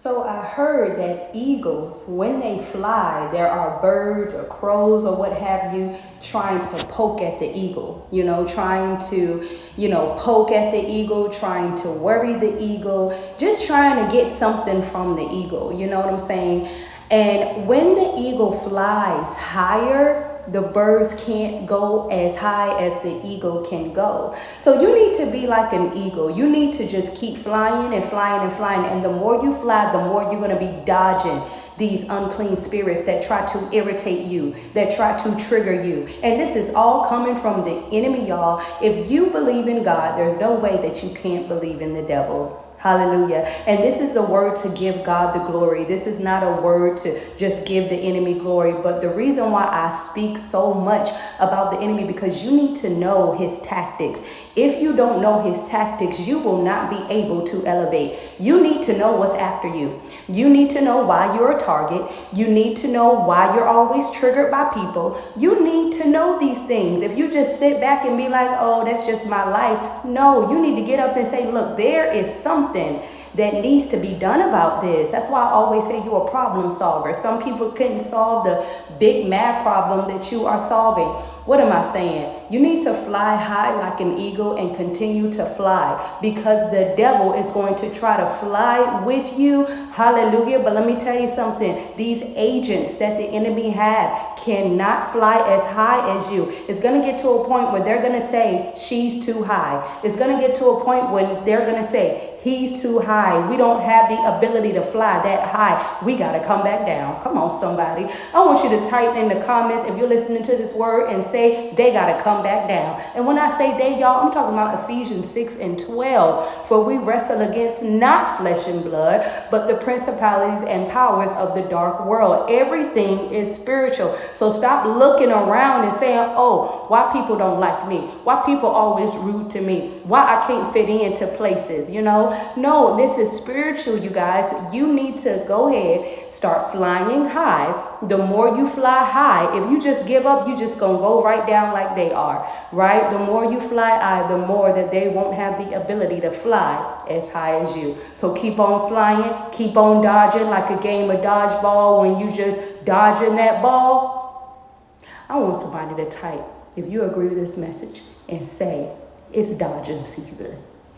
So I heard that eagles, when they fly, there are birds or crows or what have you trying to poke at the eagle, trying to, poke at the eagle, trying to worry the eagle, just trying to get something from the eagle, you know what I'm saying? And when the eagle flies higher, the birds can't go as high as the eagle can go. So you need to be like an eagle. You need to just keep flying and flying and flying. And the more you fly, the more you're going to be dodging these unclean spirits that try to irritate you, that try to trigger you. And this is all coming from the enemy, y'all. If you believe in God, there's no way that you can't believe in the devil. Hallelujah. And this is a word to give God the glory. This is not a word to just give the enemy glory. But the reason why I speak so much about the enemy, because you need to know his tactics. If you don't know his tactics, you will not be able to elevate. You need to know what's after you. You need to know why you're a target. You need to know why you're always triggered by people. You need to know these things. If you just sit back and be like, oh, that's just my life. No, you need to get up and say, look, there is something that needs to be done about this. That's why I always say you're a problem solver. Some people couldn't solve the big math problem that you are solving. What am I saying? You need to fly high like an eagle and continue to fly, because the devil is going to try to fly with you. Hallelujah. But let me tell you something. These agents that the enemy have cannot fly as high as you. It's going to get to a point where they're going to say she's too high. It's going to get to a point when they're going to say he's too high. We don't have the ability to fly that high. We got to come back down. Come on, somebody. I want you to type in the comments if you're listening to this word and say they got to come back down. And when I say they, y'all, I'm talking about Ephesians 6:12. For we wrestle against not flesh and blood, but the principalities and powers of the dark world. Everything is spiritual. So stop looking around and saying, oh, why people don't like me? Why people always rude to me? Why I can't fit into places, No, this is spiritual, you guys. You need to go ahead, start flying high. The more you fly high, if you just give up, you just gonna go right down like they are, right? The more you fly high, the more that they won't have the ability to fly as high as you. So keep on flying, keep on dodging like a game of dodgeball. When you just dodging that ball, I want somebody to type, if you agree with this message, and say, it's dodging season.